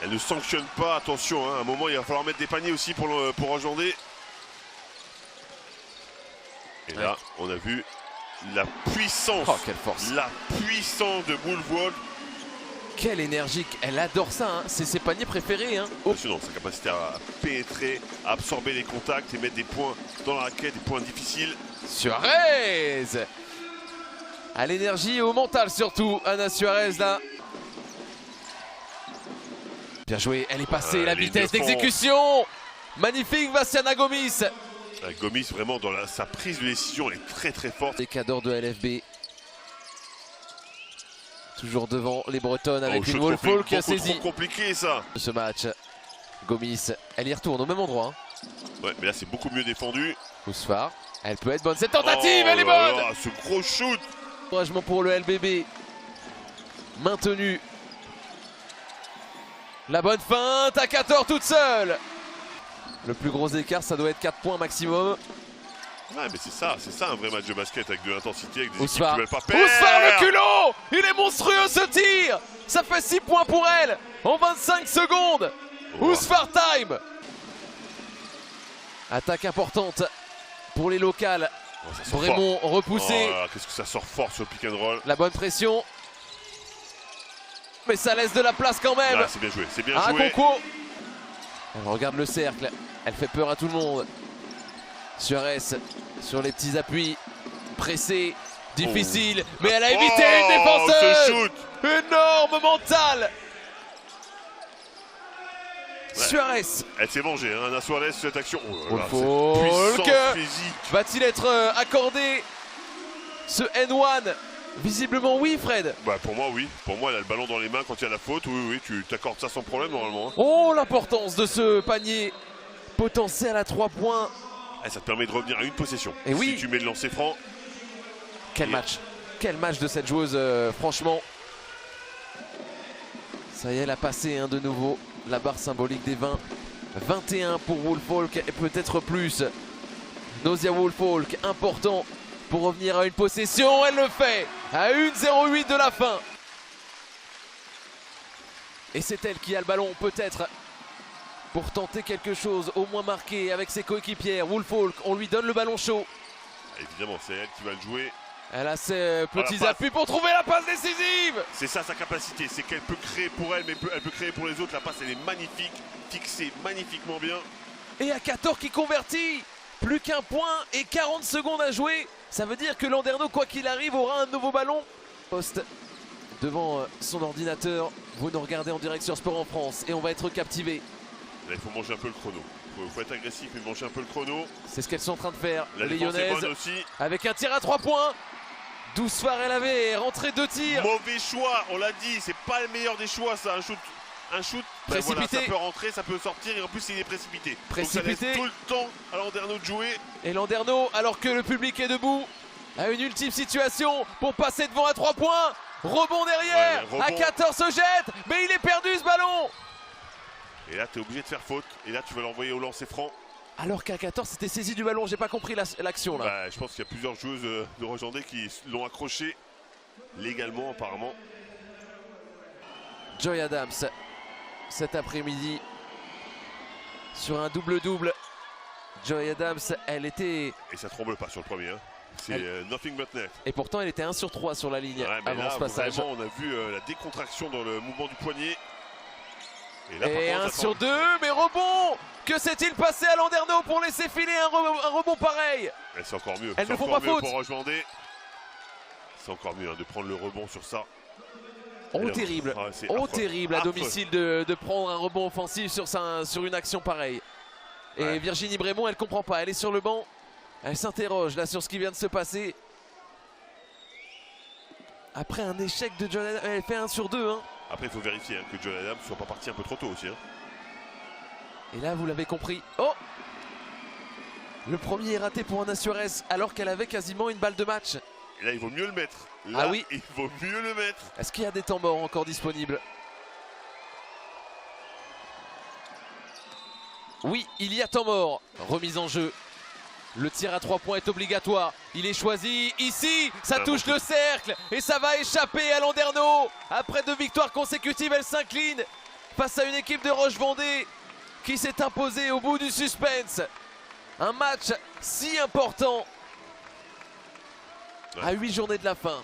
Elle ne sanctionne pas, attention, hein, à un moment il va falloir mettre des paniers aussi pour Roche-Vendée. Et là, on a vu la puissance, quelle force. La puissance de Wolf. Quelle énergie, elle adore ça, hein. C'est ses paniers préférés. Hein. Impressionnant, sa capacité à pénétrer, à absorber les contacts et mettre des points dans la raquette, des points difficiles. Suarez, à l'énergie et au mental surtout, Ana Suarez là. Bien joué, elle est passée, la vitesse d'exécution. Magnifique Vassiana Gomis. Gomis vraiment dans sa prise de décision, elle est très forte. Les cadors de LFB. Toujours devant les Bretonnes avec une Wolf qui a saisi. C'est compliqué ça. Ce match, Gomis, elle y retourne au même endroit. Hein. Ouais, mais là c'est beaucoup mieux défendu. Ousfar, elle peut être bonne. Cette tentative, elle est bonne. Ce gros shoot. Encouragement pour le LBB. Maintenu. La bonne feinte à 14 toute seule. Le plus gros écart, ça doit être 4 points maximum. Ouais, mais c'est ça un vrai match de basket avec de l'intensité, avec des Ousfar. équipes qui veulent pas perdre. Ousfar, le culot. Il est monstrueux ce tir. Ça fait 6 points pour elle en 25 secondes. Ousfar time. Attaque importante pour les locales. Vraiment repoussé. Oh, qu'est-ce que ça sort fort sur le pick and roll. La bonne pression. Mais ça laisse de la place quand même. Ah, c'est bien joué, c'est bien joué. Conco. Elle regarde le cercle. Elle fait peur à tout le monde. Suarez sur les petits appuis. Pressé. Difficile. Mais elle a évité une défenseuse. Ce shoot. Énorme mental. Ouais. Suarez. Elle s'est mangée, hein, Ana Suarez, cette action. Wolf va-t-il être accordé ce N1? Visiblement oui, Fred. Bah pour moi oui, pour moi elle a le ballon dans les mains quand il y a la faute, oui, tu t'accordes ça sans problème normalement. Hein. Oh l'importance de ce panier potentiel à 3 points. Et ça te permet de revenir à une possession. Et si oui. tu mets le lancer franc. Quel match de cette joueuse, franchement. Ça y est, elle a passé de nouveau la barre symbolique des 20. 21 pour Wolf et peut-être plus. Nausea Wolf, important pour revenir à une possession. Elle le fait à 1:08 de la fin. Et c'est elle qui a le ballon peut-être pour tenter quelque chose, au moins marqué avec ses coéquipières. Wolf, on lui donne le ballon chaud. Évidemment, c'est elle qui va le jouer. Elle a ses petits appuis pour trouver la passe décisive. C'est ça sa capacité, c'est qu'elle peut créer pour elle, mais elle peut créer pour les autres. La passe, elle est magnifique, fixée magnifiquement bien. Et à 14 qui convertit. Plus qu'un point et 40 secondes à jouer. Ça veut dire que Landerneau, quoi qu'il arrive, aura un nouveau ballon. Poste devant son ordinateur. Vous nous regardez en direct sur Sport en France et on va être captivé. Là, il faut manger un peu le chrono. Il faut être agressif et manger un peu le chrono. C'est ce qu'elles sont en train de faire. La les défense est Lyonnaises bonne aussi. Avec un tir à 3 points. Ousfar, elle avait rentré 2 tirs. Mauvais choix, on l'a dit, c'est pas le meilleur des choix ça, un shoot précipité. Voilà, ça peut rentrer, ça peut sortir et en plus il est précipité. Donc ça laisse tout le temps à Landerneau de jouer. Et Landerneau, alors que le public est debout, a une ultime situation pour passer devant à 3 points. Rebond derrière, rebond. à 14 se jette, mais il est perdu ce ballon. Et là tu es obligé de faire faute, et là tu vas l'envoyer au lancer franc. Alors qu'à 14 c'était saisi du ballon, j'ai pas compris l'action là. Bah, je pense qu'il y a plusieurs joueuses de Roche-Vendée qui l'ont accroché légalement apparemment. Joy Adams cet après-midi sur un double-double. Joy Adams, elle était... Et ça tremble pas sur le premier, hein. C'est nothing but net. Et pourtant elle était 1 sur 3 sur la ligne avant ce passage. Vraiment, on a vu la décontraction dans le mouvement du poignet. Et, là, et 1 sur 2, mais rebond. Que s'est-il passé à Landerneau pour laisser filer un rebond pareil? C'est encore mieux. Elles ne font pas faute. Pour Roche-Vendée. C'est encore mieux de prendre le rebond sur ça. Terrible. Terrible à domicile de prendre un rebond offensif sur une action pareille. Et Virginie Brémond, elle comprend pas. Elle est sur le banc. Elle s'interroge là sur ce qui vient de se passer. Après un échec de John Adams, elle fait 1 sur 2. Hein. Après, il faut vérifier que John Adams ne soit pas parti un peu trop tôt aussi. Hein. Et là, vous l'avez compris. Oh! Le premier est raté pour Ana Suarez alors qu'elle avait quasiment une balle de match. Et là, il vaut mieux le mettre. Là, oui. Il vaut mieux le mettre. Est-ce qu'il y a des temps morts encore disponibles? Oui, il y a temps mort. Remise en jeu. Le tir à 3 points est obligatoire. Il est choisi ici. Ça touche le cercle. Et ça va échapper à Landerneau. Après 2 victoires consécutives, elle s'incline face à une équipe de Roche-Vendée qui s'est imposée au bout du suspense. Un match si important à 8 journées de la fin.